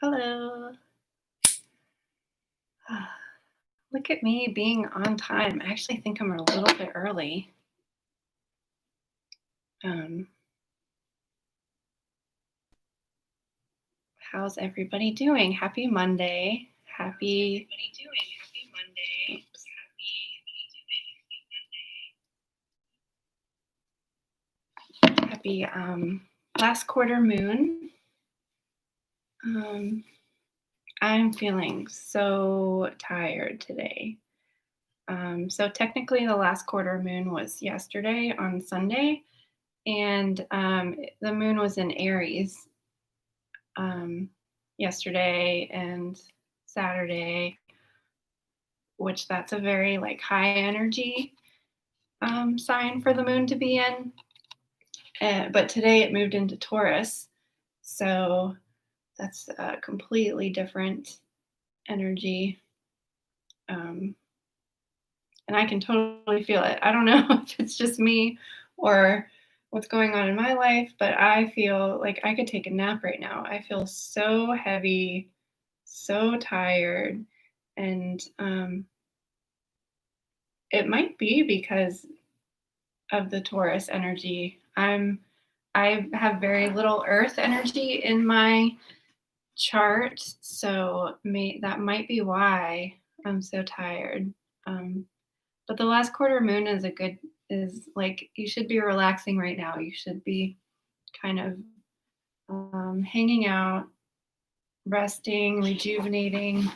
Hello. Look at me being on time. I actually think I'm a little bit early. Um, how's everybody doing? Happy Monday. Oops. Happy last quarter moon. I'm feeling so tired today. So technically the last quarter moon was yesterday on Sunday, and the moon was in Aries yesterday and Saturday, which that's a very like high energy sign for the moon to be in. But today it moved into Taurus, so that's a completely different energy. And I can totally feel it. I don't know if it's just me or what's going on in my life, but I feel like I could take a nap right now. I feel so heavy, so tired, and it might be because of the Taurus energy. I have very little earth energy in my chart, so that might be why I'm so tired. But the last quarter moon is like you should be relaxing right now. You should be kind of hanging out, resting, rejuvenating,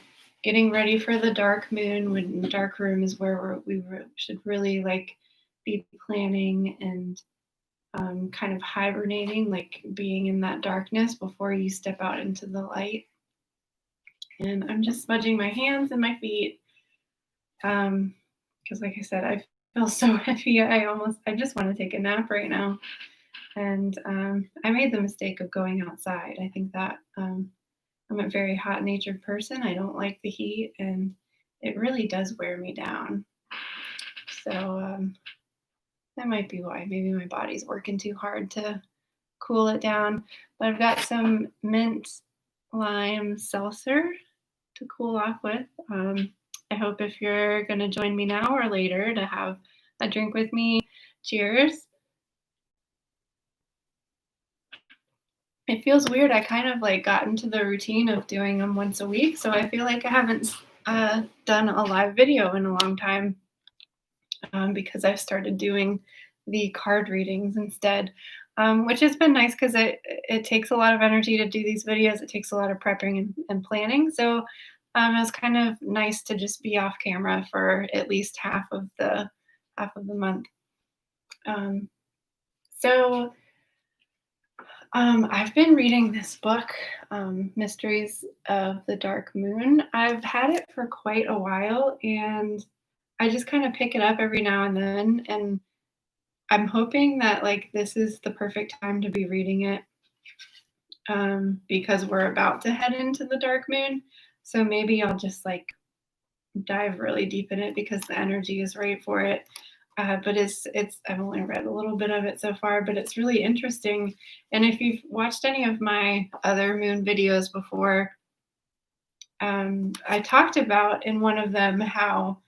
getting ready for the dark moon. When the dark room is where we should really like be planning and kind of hibernating, like being in that darkness before you step out into the light. And I'm just smudging my hands and my feet because, like I said, I feel so heavy. I just want to take a nap right now. And I made the mistake of going outside. I think that I'm a very hot-natured person. I don't like the heat, and it really does wear me down. So that might be why. Maybe my body's working too hard to cool it down. But I've got some mint lime seltzer to cool off with. I hope if you're going to join me now or later to have a drink with me. Cheers. It feels weird. I kind of like got into the routine of doing them once a week. So I feel like I haven't done a live video in a long time because I've started doing the card readings instead, which has been nice because it takes a lot of energy to do these videos. It takes a lot of prepping and planning. So it was kind of nice to just be off camera for at least half of the month. So I've been reading this book, Mysteries of the Dark Moon. I've had it for quite a while, and I just kind of pick it up every now and then. And I'm hoping that like this is the perfect time to be reading it because we're about to head into the dark moon. So maybe I'll just like dive really deep in it because the energy is right for it. But it's I've only read a little bit of it so far, but it's really interesting. And if you've watched any of my other moon videos before, I talked about in one of them how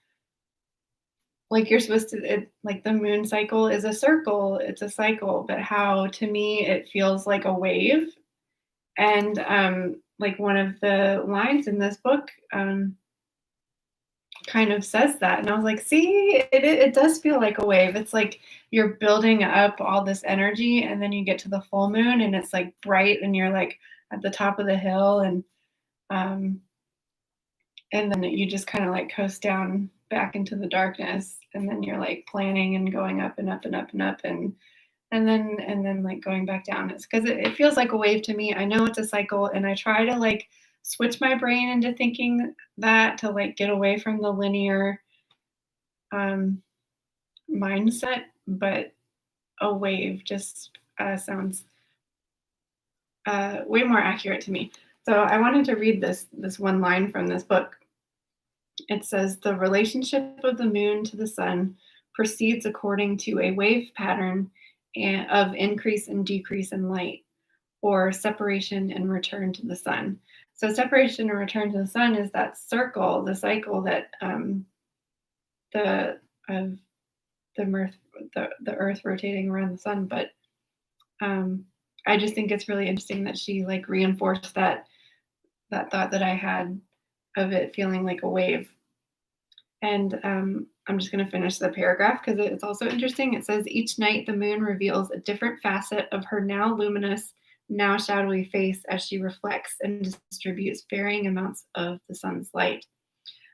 like you're supposed to like the moon cycle is a circle, it's a cycle, but how to me it feels like a wave. And like one of the lines in this book kind of says that. And I was like, see, it does feel like a wave. It's like you're building up all this energy and then you get to the full moon and it's like bright and you're like at the top of the hill um and then you just kind of like coast down back into the darkness and then you're like planning and going up and up and up and up and then like going back down. It's because it feels like a wave to me. I know it's a cycle and I try to like switch my brain into thinking that to like get away from the linear mindset, but a wave just sounds way more accurate to me. So I wanted to read this one line from this book. It says, the relationship of the moon to the sun proceeds according to a wave pattern of increase and decrease in light, or separation and return to the sun. So separation and return to the sun is that circle, the cycle that the of the Earth rotating around the sun. But I just think it's really interesting that she like reinforced that thought that I had of it feeling like a wave. And I'm just going to finish the paragraph because it's also interesting. It says, each night the moon reveals a different facet of her now luminous, now shadowy face as she reflects and distributes varying amounts of the sun's light.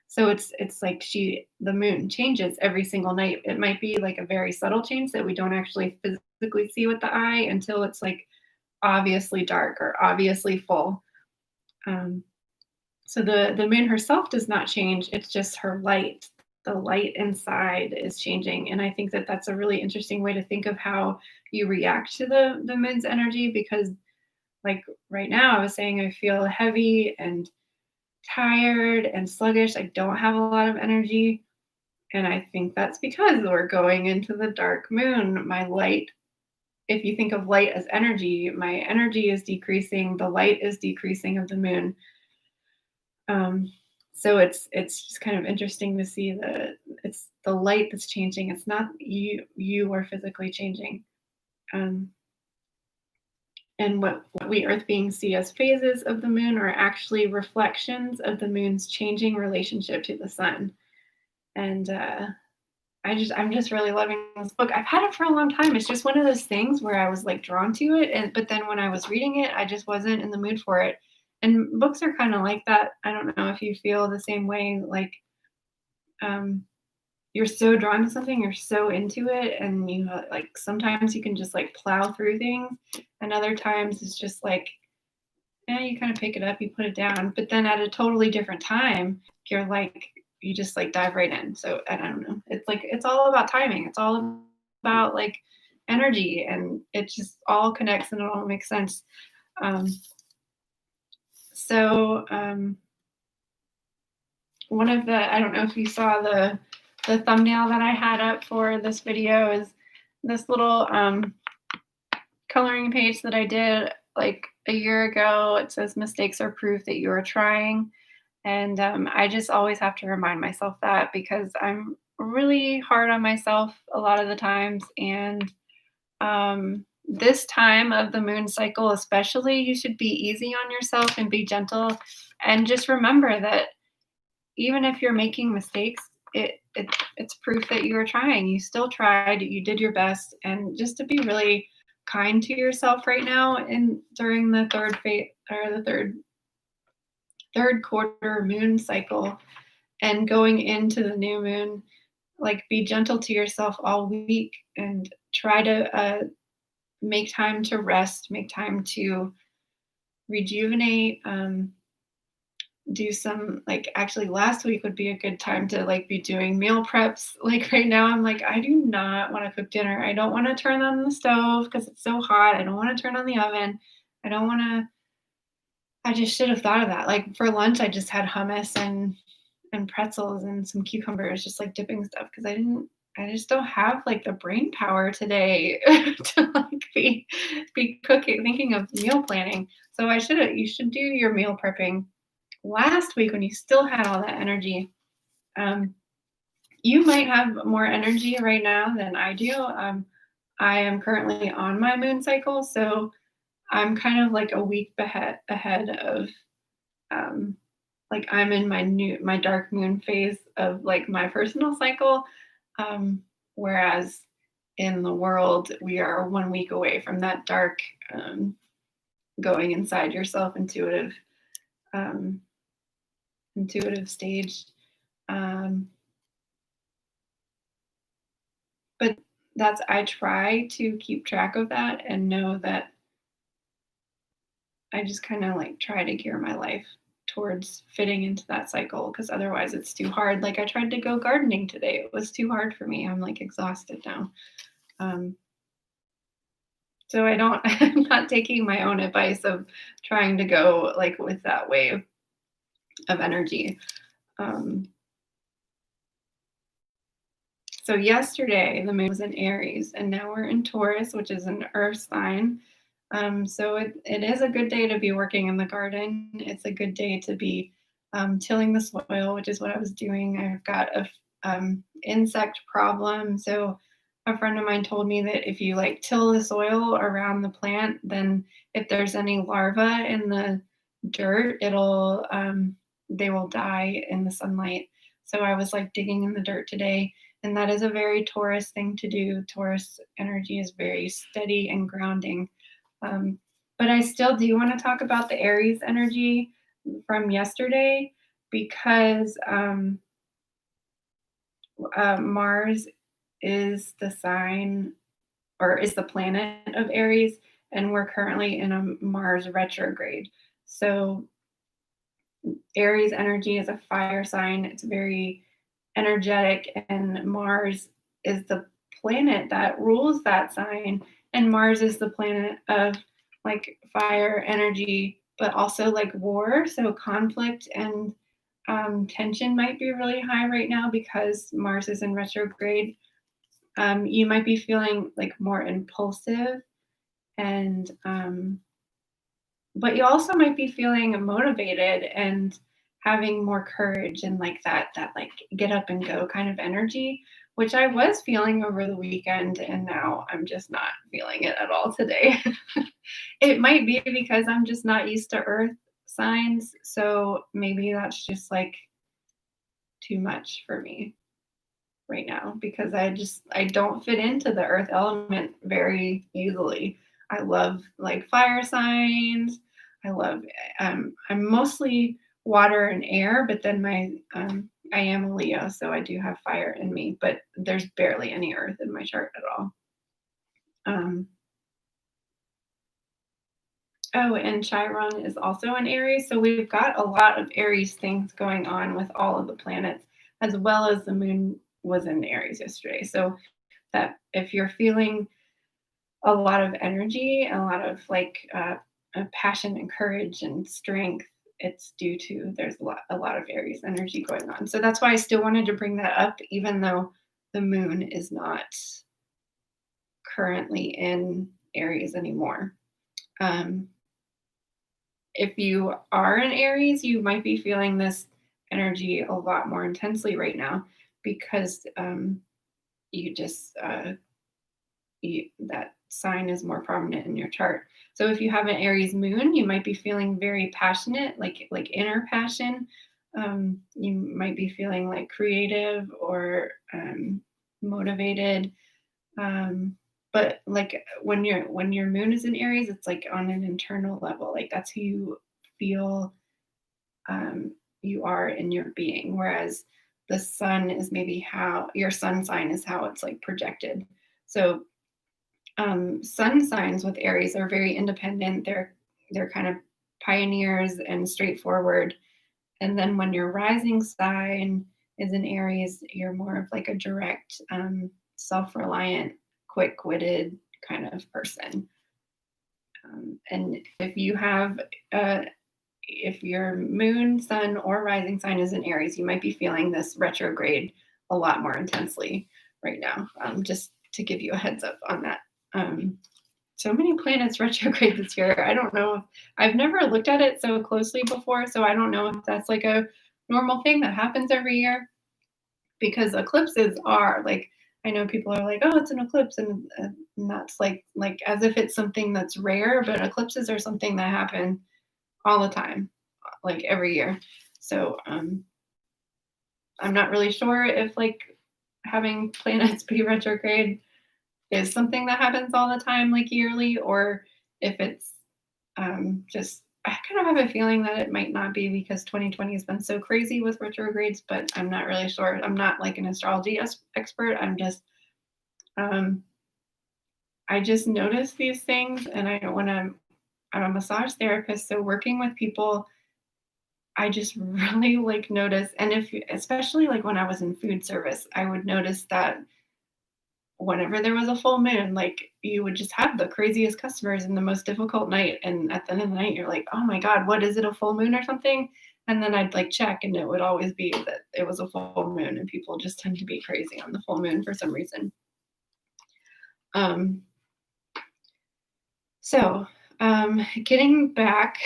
So it's like the moon changes every single night. It might be like a very subtle change that we don't actually physically see with the eye until it's like obviously dark or obviously full. So the moon herself does not change. It's just her light. The light inside is changing. And I think that that's a really interesting way to think of how you react to the moon's energy, because like right now I was saying I feel heavy and tired and sluggish. I don't have a lot of energy. And I think that's because we're going into the dark moon. My light, if you think of light as energy, my energy is decreasing. The light is decreasing of the moon. So it's just kind of interesting to see it's the light that's changing. It's not you are physically changing. And what we Earth beings see as phases of the moon are actually reflections of the moon's changing relationship to the sun. And I'm just really loving this book. I've had it for a long time. It's just one of those things where I was like drawn to it, but then when I was reading it, I just wasn't in the mood for it. And books are kind of like that. I don't know if you feel the same way. Like you're so drawn to something, you're so into it, and you like sometimes you can just like plow through things, and other times it's just like, you kind of pick it up, you put it down, but then at a totally different time, you're like you just like dive right in. So I don't know. It's like it's all about timing. It's all about like energy, and it just all connects and it all makes sense. So one of the, I don't know if you saw the thumbnail that I had up for this video is this little coloring page that I did like a year ago. It says mistakes are proof that you are trying. And I just always have to remind myself that, because I'm really hard on myself a lot of the times. And this time of the moon cycle, especially, you should be easy on yourself and be gentle. And just remember that even if you're making mistakes, it's proof that you were trying. You still tried. You did your best. And just to be really kind to yourself right now, and during the third phase or the third quarter moon cycle, and going into the new moon, like be gentle to yourself all week and try to make time to rest, make time to rejuvenate. Do some, like, actually last week would be a good time to like be doing meal preps. Like right now I'm like, I do not want to cook dinner. I don't want to turn on the stove because it's so hot. I don't want to turn on the oven. I just should have thought of that. Like for lunch I just had hummus and pretzels and some cucumbers, just like dipping stuff, because I just don't have like the brain power today to like be cooking, thinking of meal planning. So you should do your meal prepping last week when you still had all that energy. You might have more energy right now than I do. I am currently on my moon cycle, so I'm kind of like a week ahead of like I'm in my dark moon phase of like my personal cycle, whereas in the world we are 1 week away from that dark going inside yourself intuitive stage. But I try to keep track of that and know that I just kind of like try to gear my life towards fitting into that cycle, because otherwise it's too hard. Like I tried to go gardening today. It was too hard for me. I'm like exhausted now. So I'm not taking my own advice of trying to go like with that wave of energy. So yesterday the moon was in Aries, and now we're in Taurus, which is an earth sign. So it is a good day to be working in the garden. It's a good day to be tilling the soil, which is what I was doing. I've got a insect problem. So a friend of mine told me that if you like till the soil around the plant, then if there's any larvae in the dirt, they will die in the sunlight. So I was like digging in the dirt today, and that is a very Taurus thing to do. Taurus energy is very steady and grounding. But I still do want to talk about the Aries energy from yesterday because Mars is the sign or is the planet of Aries, and we're currently in a Mars retrograde. So Aries energy is a fire sign. It's very energetic, and Mars is the planet that rules that sign. And Mars is the planet of like fire energy, but also like war. So conflict and tension might be really high right now because Mars is in retrograde. You might be feeling like more impulsive and but you also might be feeling motivated and having more courage and like that like get up and go kind of energy, which I was feeling over the weekend, and now I'm just not feeling it at all today. It might be because I'm just not used to earth signs, so maybe that's just like too much for me right now because I don't fit into the earth element very easily. I love like fire signs. I love I'm mostly water and air, but then I am a Leo, so I do have fire in me, but there's barely any earth in my chart at all. Um, oh, and Chiron is also in Aries, so we've got a lot of Aries things going on with all of the planets, as well as the moon was in Aries yesterday. So that if you're feeling a lot of energy, a lot of like passion and courage and strength, it's due to there's a lot of Aries energy going on. So that's why I still wanted to bring that up, even though the moon is not currently in Aries anymore. Um, if you are in Aries, you might be feeling this energy a lot more intensely right now because you just that sign is more prominent in your chart. So if you have an Aries moon, you might be feeling very passionate, like inner passion. You might be feeling like creative or motivated. But like when your moon is in Aries, it's like on an internal level. Like that's who you feel you are in your being. Whereas the sun is maybe how your sun sign is how it's like projected. So sun signs with Aries are very independent. They're kind of pioneers and straightforward. And then when your rising sign is in Aries, you're more of like a direct, self-reliant, quick-witted kind of person. And if your moon, sun, or rising sign is in Aries, you might be feeling this retrograde a lot more intensely right now. Just to give you a heads up on that. So many planets retrograde this year. I don't know. I've never looked at it so closely before, so I don't know if that's like a normal thing that happens every year. Because eclipses are like, I know people are like, oh, it's an eclipse, and that's like as if it's something that's rare, but eclipses are something that happen all the time, like every year. So I'm not really sure if like having planets be retrograde is something that happens all the time, like yearly, or if it's just, I kind of have a feeling that it might not be because 2020 has been so crazy with retrogrades, but I'm not really sure. I'm not like an astrology expert. I just notice these things, and I'm a massage therapist, so working with people, I just really like notice, and especially like when I was in food service, I would notice that whenever there was a full moon, like you would just have the craziest customers and the most difficult night. And at the end of the night, you're like, oh my God, what is it, a full moon or something? And then I'd like check, and it would always be that it was a full moon, and people just tend to be crazy on the full moon for some reason. So, getting back,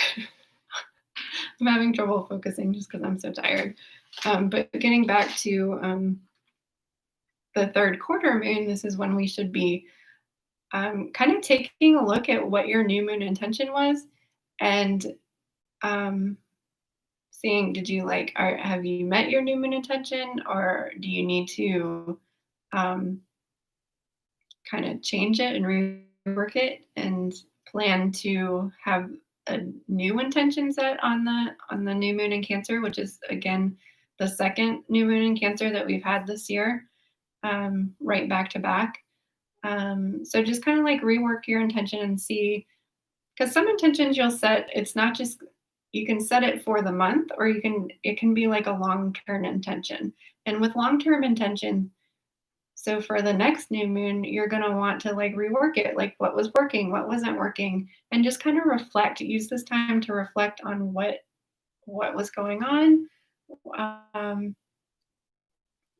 I'm having trouble focusing just because I'm so tired. But getting back to the third quarter moon, this is when we should be kind of taking a look at what your new moon intention was and um, seeing, did you have you met your new moon intention, or do you need to um, kind of change it and rework it and plan to have a new intention set on the new moon in Cancer, which is again the second new moon in Cancer that we've had this year, right back to back. So just kind of like rework your intention and see, because some intentions you'll set, it's not just, you can set it for the month, or it can be like a long-term intention. And with long-term intention, so for the next new moon, you're going to want to like rework it, like what was working, what wasn't working, and just kind of reflect. Use this time to reflect on what was going on, um,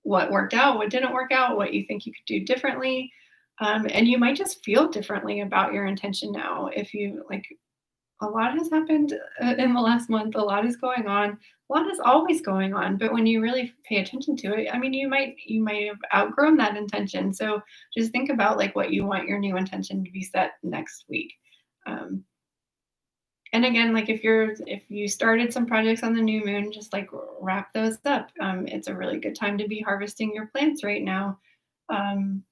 what worked out, what didn't work out, what you think you could do differently. And you might just feel differently about your intention now. If you like, a lot has happened in the last month, a lot is going on, a lot is always going on. But when you really pay attention to it, I mean, you might have outgrown that intention. So just think about like what you want your new intention to be set next week. Um, and again, like if you started some projects on the new moon, just like wrap those up. It's a really good time to be harvesting your plants right now. Um,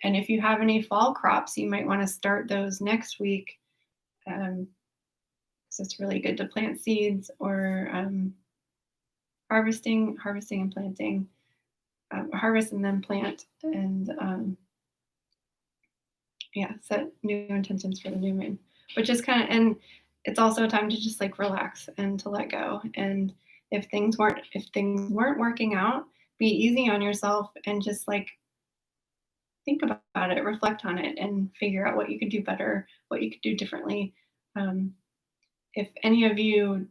and if you have any fall crops, you might want to start those next week. Um, so it's really good to plant seeds, or harvesting and planting, harvest and then plant, and yeah, set new intentions for the new moon, which is kind of, and it's also a time to just like relax and to let go. And if things weren't working out, be easy on yourself and just like think about it, reflect on it, and figure out what you could do better, what you could do differently. Um, if any of you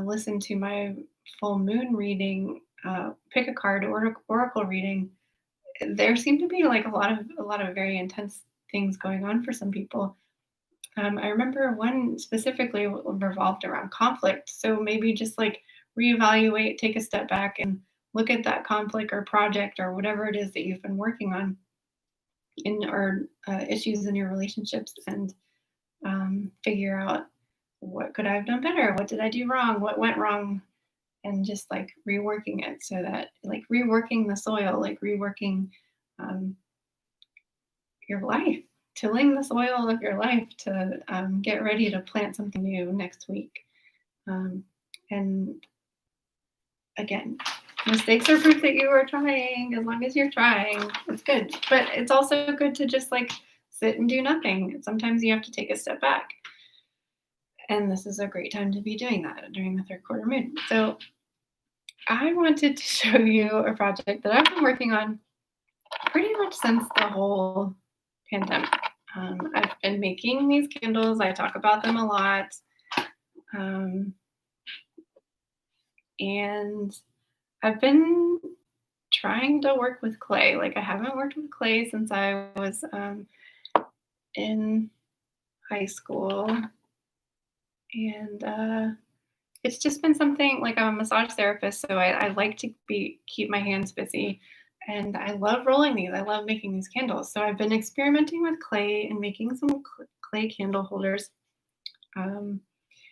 listen to my full moon reading, pick a card oracle reading, there seem to be like a lot of very intense things going on for some people. I remember one specifically revolved around conflict. So maybe just like reevaluate, take a step back, and look at that conflict or project or whatever it is that you've been working on in, or issues in your relationships, and figure out, what could I have done better? What did I do wrong? What went wrong? And just like reworking it, so that like reworking the soil, like reworking um, your life, tilling the soil of your life to get ready to plant something new next week. And again, mistakes are proof that you are trying. As long as you're trying, it's good. But it's also good to just like sit and do nothing. Sometimes you have to take a step back. And this is a great time to be doing that during the third quarter moon. So I wanted to show you a project that I've been working on pretty much since the whole pandemic. I've been making these candles. I talk about them a lot. And I've been trying to work with clay. Like I haven't worked with clay since I was in high school. And it's just been something, like I'm a massage therapist, so I like to keep my hands busy. And I love rolling these. I love making these candles. So I've been experimenting with clay and making some clay candle holders.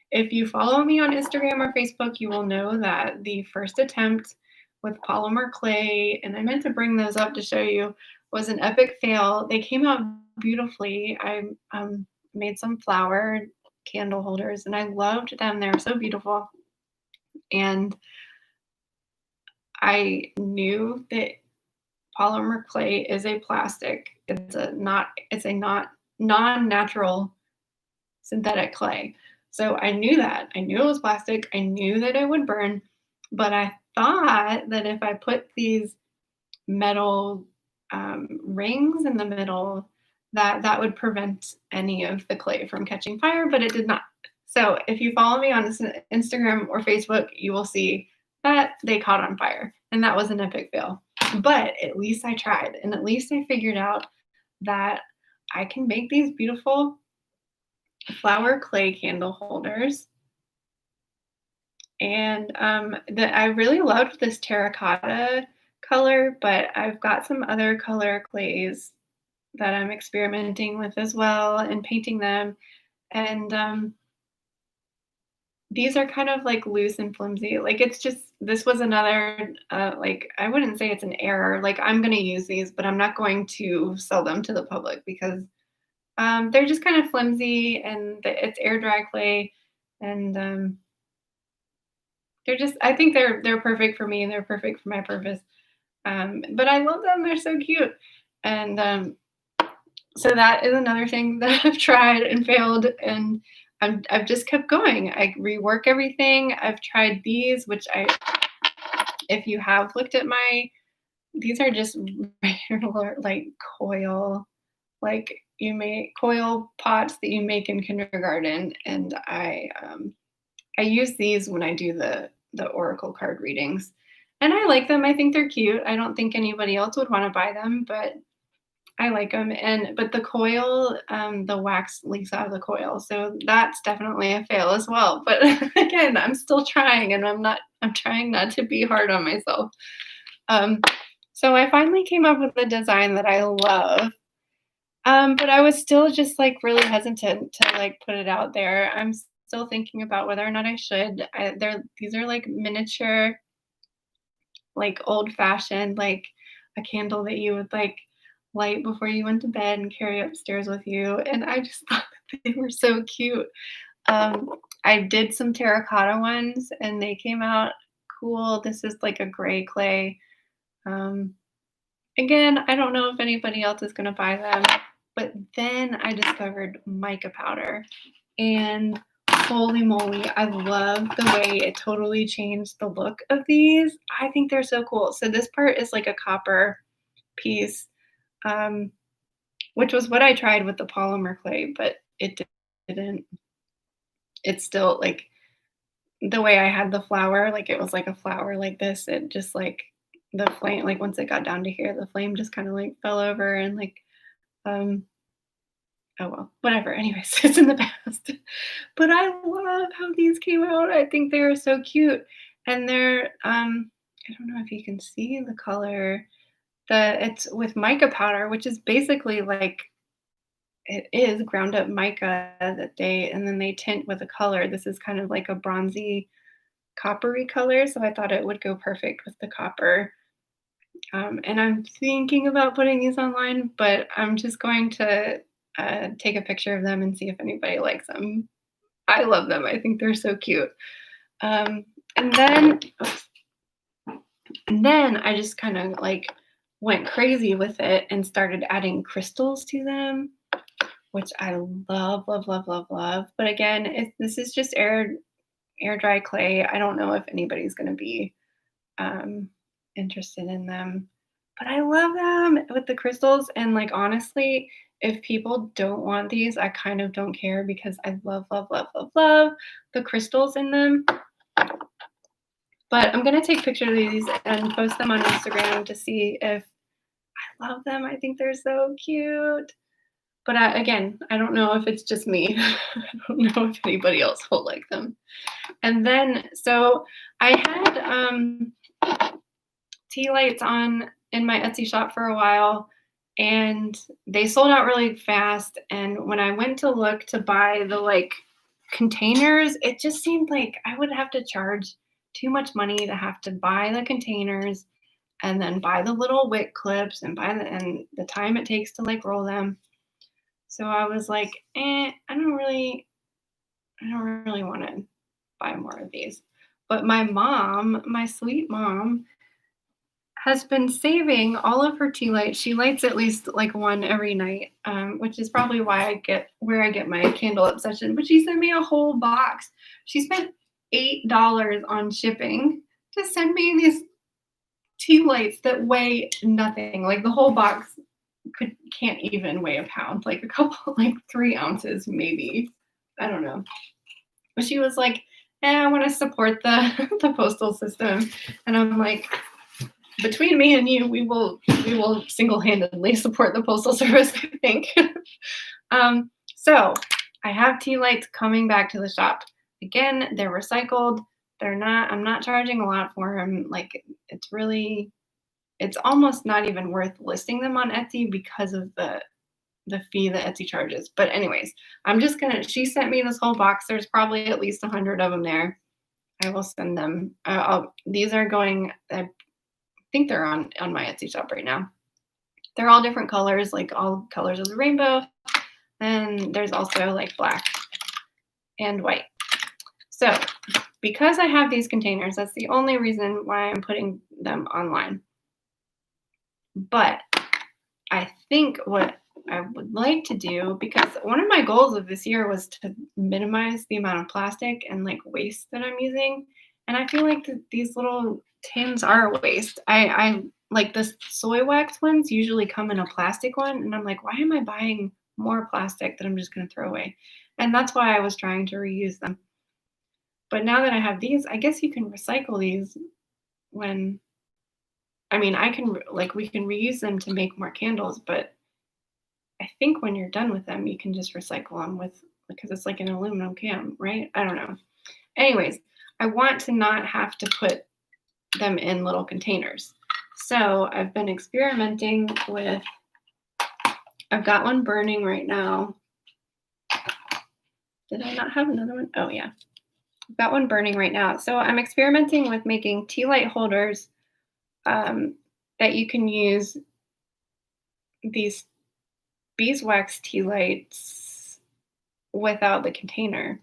If you follow me on Instagram or Facebook, you will know that the first attempt with polymer clay, and I meant to bring those up to show you, was an epic fail. They came out beautifully. I made some flower candle holders and I loved them. They were so beautiful. And I knew that polymer clay is a plastic. It's a not non-natural synthetic clay. So I knew that. I knew it was plastic. I knew that it would burn, but I thought that if I put these metal rings in the middle, that would prevent any of the clay from catching fire, but it did not. So if you follow me on Instagram or Facebook, you will see that they caught on fire, and that was an epic fail. But at least I tried, and at least I figured out that I can make these beautiful flower clay candle holders. And I really loved this terracotta color, but I've got some other color clays that I'm experimenting with as well and painting them. And these are kind of like loose and flimsy. Like it's just this was another like I wouldn't say it's an error. Like I'm going to use these, but I'm not going to sell them to the public because they're just kind of flimsy and it's air dry clay, and they're just I think they're perfect for me and they're perfect for my purpose. But I love them. They're so cute. And so that is another thing that I've tried and failed, and I've just kept going. I rework everything. I've tried these, which if you have looked at these are just regular like coil, like you make coil pots that you make in kindergarten, and I use these when I do the oracle card readings, and I like them. I think they're cute. I don't think anybody else would want to buy them, but I like them. But the coil, the wax leaks out of the coil, so that's definitely a fail as well. But again, I'm still trying, and I'm trying not to be hard on myself. So I finally came up with a design that I love. But I was still just like really hesitant to like put it out there. I'm still thinking about whether or not I should. These are like miniature, like old fashioned, like a candle that you would like light before you went to bed and carry upstairs with you. And I just thought that they were so cute. I did some terracotta ones and they came out cool. This is like a gray clay. Again, I don't know if anybody else is going to buy them, but then I discovered mica powder, and holy moly, I love the way it totally changed the look of these. I think they're so cool. So this part is like a copper piece, which was what I tried with the polymer clay, but it didn't. It's still like the way I had the flower, like it was like a flower like this. It just like the flame, like once it got down to here, the flame just kind of like fell over and like, oh well, whatever. Anyways, it's in the past. But I love how these came out. I think they are so cute. And they're, I don't know if you can see the color. It's with mica powder, which is basically like it is ground up mica and then they tint with a color. This is kind of like a bronzy coppery color, so I thought it would go perfect with the copper. And I'm thinking about putting these online, but I'm just going to take a picture of them and see if anybody likes them. I love them. I think they're so cute. And then I just kind of like went crazy with it and started adding crystals to them, which I love, love, love, love, love. But again, this is just air dry clay. I don't know if anybody's going to be interested in them, but I love them with the crystals. And like, honestly, if people don't want these, I kind of don't care because I love, love, love, love, love the crystals in them. But I'm going to take pictures of these and post them on Instagram to see if I love them. I think they're so cute. But again, I don't know if it's just me. I don't know if anybody else will like them. And then, so I had tea lights on in my Etsy shop for a while, and they sold out really fast. And when I went to look to buy the like containers, it just seemed like I would have to charge too much money to have to buy the containers and then buy the little wick clips and and the time it takes to like roll them. So I was like, I don't really want to buy more of these. But my mom, my sweet mom, has been saving all of her tea lights. She lights at least like one every night, which is probably why I get my candle obsession. But she sent me a whole box. She spent $8 on shipping to send me these tea lights that weigh nothing. Like the whole box can't even weigh a pound. Like a couple, like 3 ounces maybe. I don't know. But she was like, I want to support the postal system, and I'm like, between me and you, we will single-handedly support the postal service, I think. So I have tea lights coming back to the shop. Again, they're recycled. I'm not charging a lot for them. Like, it's almost not even worth listing them on Etsy because of the fee that Etsy charges. But anyways, she sent me this whole box. There's probably at least 100 of them there. I will send them. These are going, I think they're on my Etsy shop right now. They're all different colors, like all colors of the rainbow. And there's also like black and white. So because I have these containers, that's the only reason why I'm putting them online. But I think what I would like to do, because one of my goals of this year was to minimize the amount of plastic and like waste that I'm using. And I feel like these little tins are a waste. I like the soy wax ones usually come in a plastic one. And I'm like, why am I buying more plastic that I'm just going to throw away? And that's why I was trying to reuse them. But now that I have these, I guess you can recycle these we can reuse them to make more candles, but I think when you're done with them, you can just recycle them because it's like an aluminum can, right? I don't know. Anyways, I want to not have to put them in little containers. So I've been experimenting with, I've got one burning right now. Did I not have another one? Oh yeah. I've got one burning right now. So I'm experimenting with making tea light holders that you can use these beeswax tea lights without the container.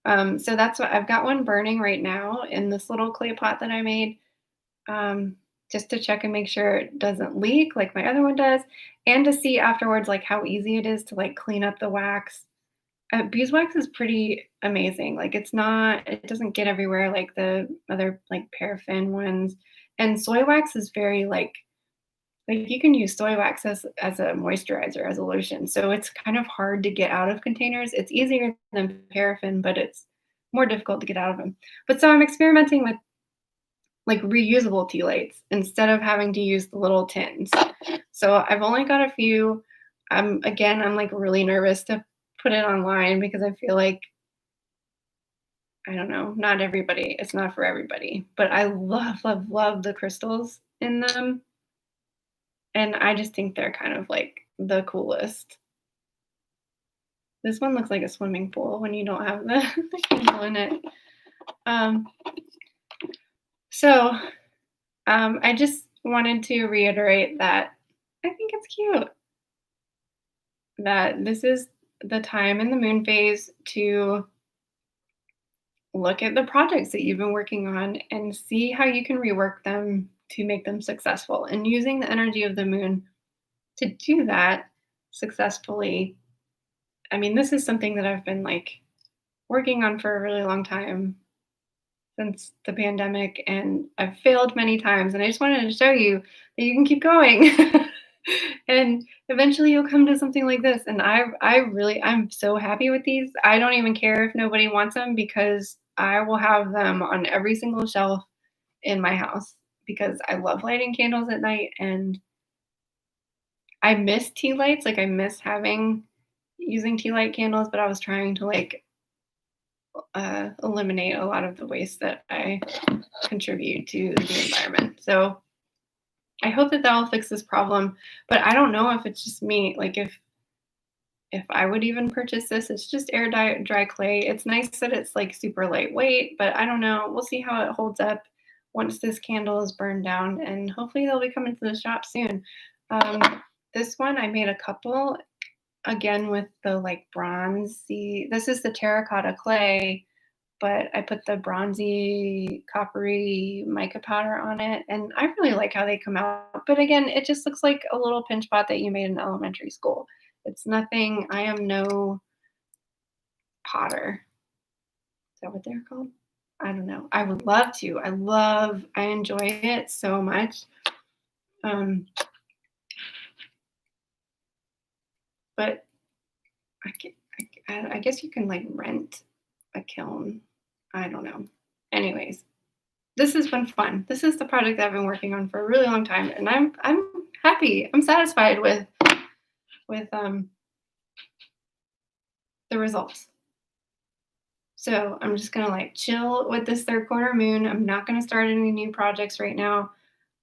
So that's what I've got one burning right now in this little clay pot that I made, just to check and make sure it doesn't leak like my other one does, and to see afterwards like how easy it is to like clean up the wax. Beeswax is pretty amazing. Like it doesn't get everywhere like the other like paraffin ones. And soy wax is very like you can use soy wax as a moisturizer, as a lotion. So it's kind of hard to get out of containers. It's easier than paraffin, but it's more difficult to get out of them. But so I'm experimenting with like reusable tea lights instead of having to use the little tins. So I've only got a few. I'm like really nervous to put it online because I feel like, I don't know, it's not for everybody, but I love, love, love the crystals in them. And I just think they're kind of like the coolest. This one looks like a swimming pool when you don't have the candle in it. I just wanted to reiterate that I think it's cute that this is the time in the moon phase to look at the projects that you've been working on and see how you can rework them to make them successful. And using the energy of the moon to do that successfully. I mean, this is something that I've been like working on for a really long time, since the pandemic, and I've failed many times, and I just wanted to show you that you can keep going. And eventually you'll come to something like this. And I'm so happy with these. I don't even care if nobody wants them, because I will have them on every single shelf in my house, because I love lighting candles at night, and I miss tea lights. Like I miss using tea light candles, but I was trying to eliminate a lot of the waste that I contribute to the environment. So I hope that will fix this problem, but I don't know if it's just me. Like if I would even purchase this, it's just air dry clay. It's nice that it's like super lightweight, but I don't know. We'll see how it holds up once this candle is burned down, and hopefully they'll be coming to the shop soon. This one, I made a couple, again with the like bronzy. This is the terracotta clay, but I put the bronzy coppery mica powder on it, and I really like how they come out. But again, it just looks like a little pinch pot that you made in elementary school. It's nothing. I am no potter. Is that what they're called? I don't know. I would love to. I enjoy it so much. But I guess you can like rent a kiln. I don't know. Anyways, this has been fun. This is the project I've been working on for a really long time, and I'm happy. I'm satisfied with the the results. So I'm just going to like chill with this third quarter moon. I'm not going to start any new projects right now.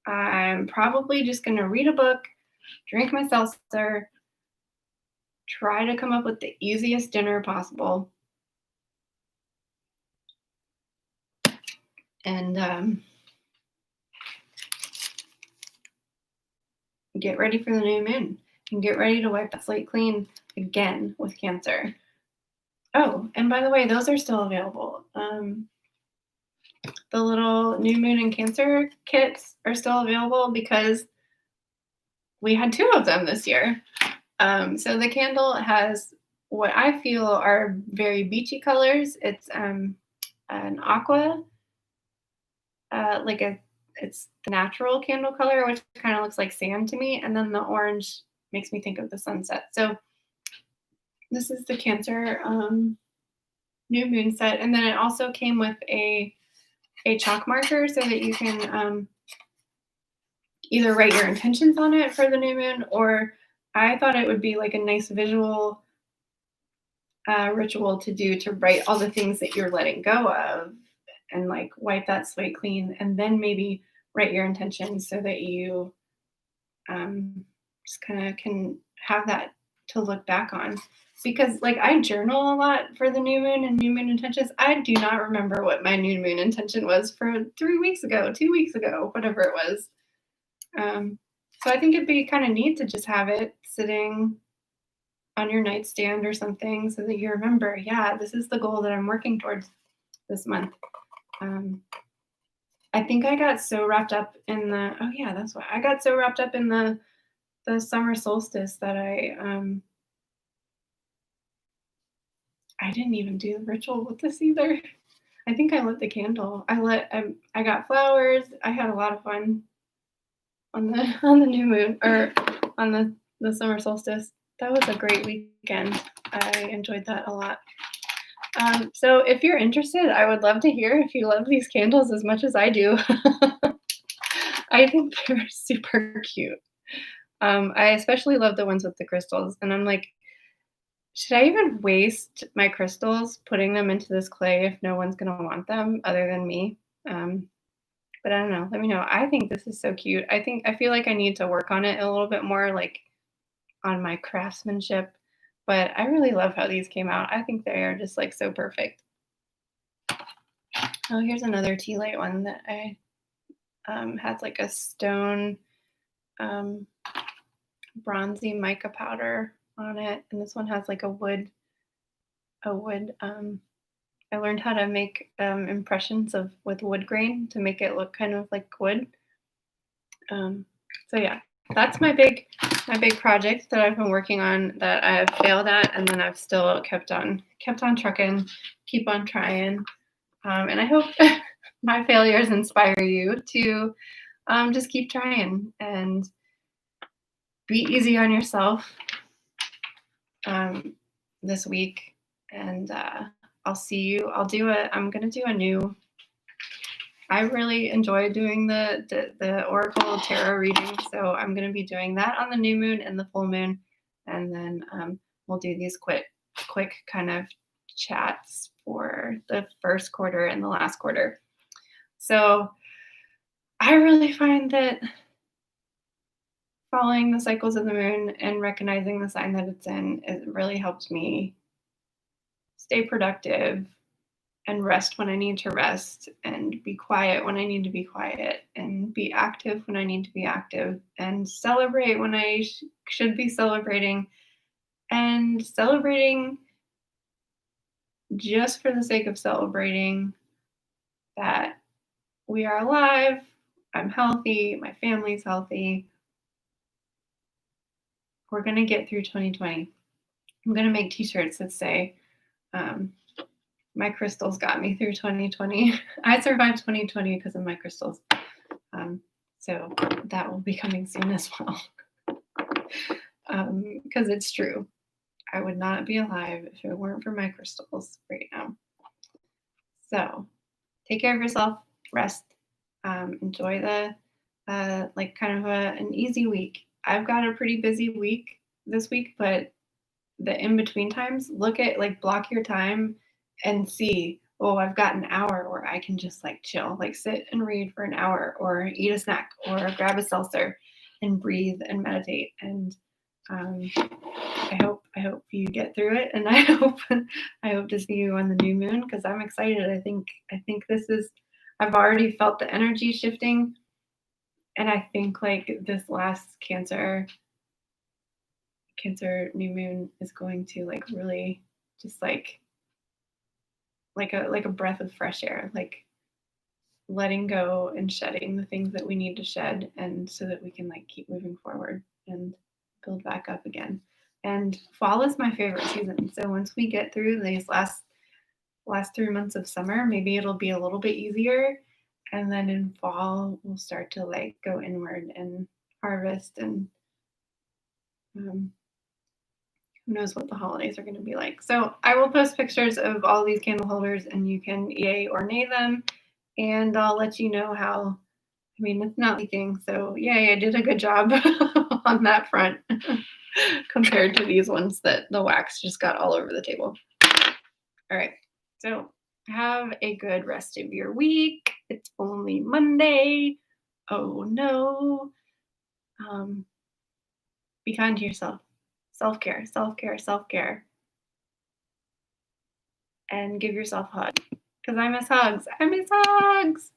I'm probably just going to read a book, drink my seltzer, try to come up with the easiest dinner possible, and get ready for the new moon and get ready to wipe that slate clean again with Cancer. Oh, and by the way, those are still available. The little new moon and Cancer kits are still available because we had 2 of them this year. So the candle has what I feel are very beachy colors. It's an aqua, it's the natural candle color, which kind of looks like sand to me. And then the orange makes me think of the sunset. So this is the Cancer new moon set. And then it also came with a chalk marker so that you can either write your intentions on it for the new moon, or I thought it would be like a nice visual ritual to do to write all the things that you're letting go of and like wipe that slate clean, and then maybe write your intentions so that you just kind of can have that to look back on. Because like I journal a lot for the new moon and new moon intentions. I do not remember what my new moon intention was for 3 weeks ago, 2 weeks ago, whatever it was. So I think it'd be kind of neat to just have it sitting on your nightstand or something so that you remember, yeah, this is the goal that I'm working towards this month. I think I got so wrapped up in that's why I got so wrapped up in the summer solstice that I didn't even do the ritual with this either. I think I lit the candle. I got flowers. I had a lot of fun on the new moon, or on the summer solstice. That was a great weekend. I enjoyed that a lot. So if you're interested, I would love to hear if you love these candles as much as I do. I think they're super cute. I especially love the ones with the crystals. And I'm like, should I even waste my crystals putting them into this clay if no one's going to want them other than me? But I don't know. Let me know. I think this is so cute. I feel like I need to work on it a little bit more, like on my craftsmanship. But I really love how these came out. I think they are just like so perfect. Oh, here's another tea light one that I has like a stone bronzy mica powder on it, and this one has like a wood. I learned how to make impressions with wood grain to make it look kind of like wood. So yeah, that's my big project that I've been working on that I have failed at, and then I've still kept on trucking, keep on trying, and I hope my failures inspire you to just keep trying and be easy on yourself this week. And I'll see you. I'm gonna do a new. I really enjoy doing the Oracle Tarot reading, so I'm going to be doing that on the new moon and the full moon, and then we'll do these quick kind of chats for the first quarter and the last quarter. So I really find that following the cycles of the moon and recognizing the sign that it's in, it really helps me stay productive and rest when I need to rest, and be quiet when I need to be quiet, and be active when I need to be active, and celebrate when I should be celebrating, and celebrating just for the sake of celebrating that we are alive, I'm healthy, my family's healthy. We're going to get through 2020. I'm going to make t-shirts that say, my crystals got me through 2020. I survived 2020 because of my crystals. So that will be coming soon as well. Because it's true. I would not be alive if it weren't for my crystals right now. So take care of yourself, rest, enjoy the kind of an easy week. I've got a pretty busy week this week, but the in-between times, look at, like, block your time and see, "Oh, I've got an hour where I can just, like, chill, like, sit and read for an hour or eat a snack or grab a seltzer and breathe and meditate." And, I hope you get through it, and I hope to see you on the new moon because I'm excited. I think this is I've already felt the energy shifting, and I think, like, this last Cancer new moon is going to, like, really just, like a breath of fresh air, like, letting go and shedding the things that we need to shed, and so that we can, like, keep moving forward and build back up again. And fall is my favorite season, so once we get through these last 3 months of summer, maybe it'll be a little bit easier, and then in fall, we'll start to, like, go inward and harvest, and, um, who knows what the holidays are gonna be like. So I will post pictures of all these candle holders, and you can yay or nay them, and I'll let you know how. I mean, it's not leaking, so yay, I did a good job on that front compared to these ones that the wax just got all over the table. All right, so have a good rest of your week. It's only Monday. Oh no. Um, be kind to yourself. Self care, self care, self care, and give yourself a hug because I miss hugs. I miss hugs.